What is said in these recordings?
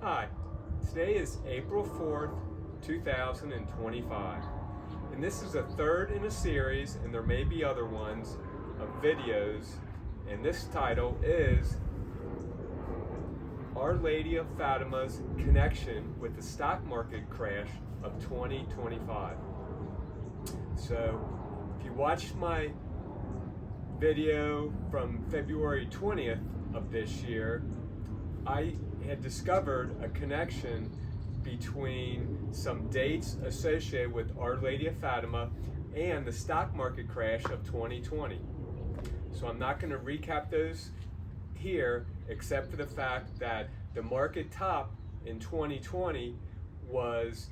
Hi, today is April 4th, 2025, and this is the third in a series, and there may be other ones, of videos, and this title is Our Lady of Fatima's Connection with the Stock Market Crash of 2025. So, if you watched my video from February 20th of this year, I had discovered a connection between some dates associated with Our Lady of Fatima and the stock market crash of 2020. So I'm not going to recap those here, except for the fact that the market top in 2020 was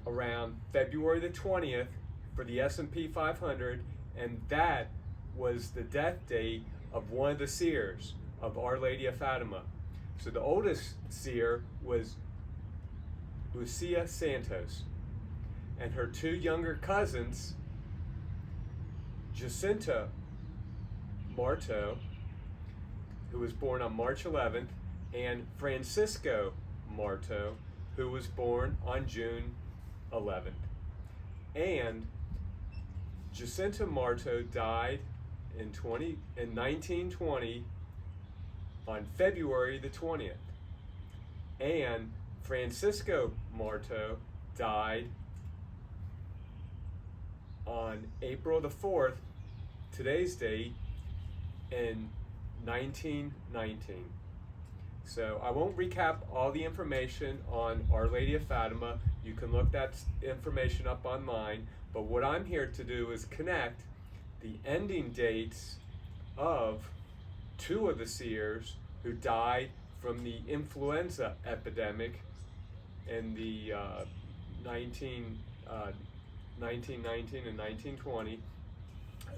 around February the 20th for the S&P 500, and that was the death date of one of the seers of Our Lady of Fatima. So the oldest seer was Lucia Santos, and her two younger cousins, Jacinta Marto, who was born on March 11th, and Francisco Marto, who was born on June 11th. And Jacinta Marto died in 1920 on February the 20th. And Francisco Marto died on April the 4th, today's date, in 1919. So I won't recap all the information on Our Lady of Fatima. You can look that information up online. But what I'm here to do is connect the ending dates of two of the seers who died from the influenza epidemic in the 1919 and 1920,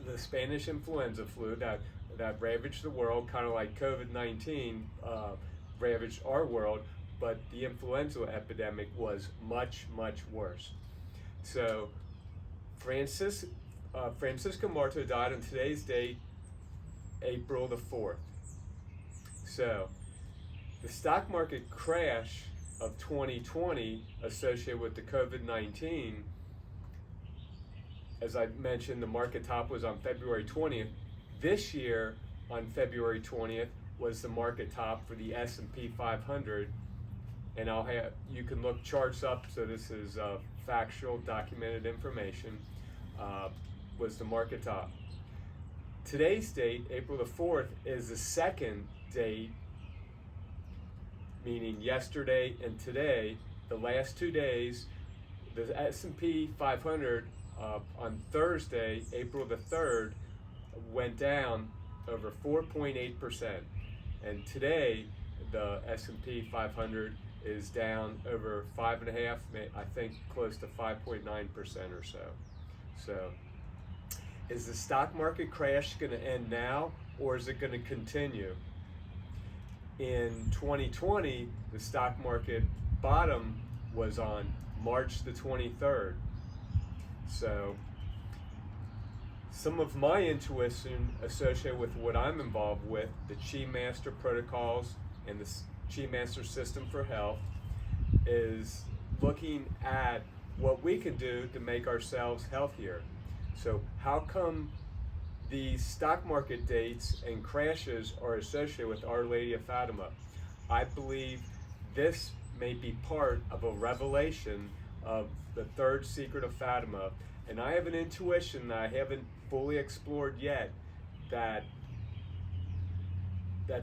the Spanish influenza flu that ravaged the world, kind of like COVID-19 ravaged our world, but the influenza epidemic was much, much worse. So Francisco Marto died on today's date, April the 4th. So the stock market crash of 2020 associated with the COVID-19, as I mentioned, the market top was on February 20th. This year, on February 20th, was the market top for the S&P 500. And you can look charts up, so this is factual, documented information, was the market top. Today's date, April the 4th, is the second date, meaning yesterday and today, the last 2 days. The S&P 500 on Thursday, April the 3rd, went down over 4.8%. And today, the S&P 500 is down over 5.5%, I think close to 5.9% or so. So, is the stock market crash going to end now, or is it going to continue? In 2020, the stock market bottom was on March the 23rd. So, some of my intuition associated with what I'm involved with, the Chi Master protocols and the Chi Master system for health, is looking at what we can do to make ourselves healthier. So how come these stock market dates and crashes are associated with Our Lady of Fatima? I believe this may be part of a revelation of the third secret of Fatima. And I have an intuition that I haven't fully explored yet, that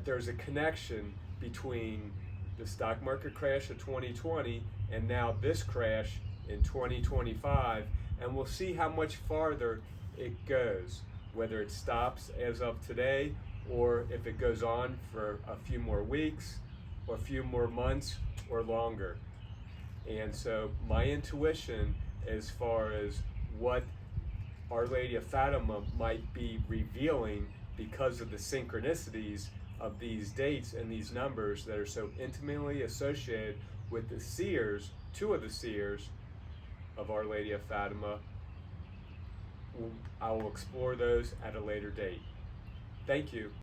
there's a connection between the stock market crash of 2020 and now this crash in 2025, and we'll see how much farther it goes, whether it stops as of today or if it goes on for a few more weeks or a few more months or longer. And so my intuition as far as what Our Lady of Fatima might be revealing because of the synchronicities of these dates and these numbers that are so intimately associated with the seers, two of the seers of Our Lady of Fatima. I will explore those at a later date. Thank you.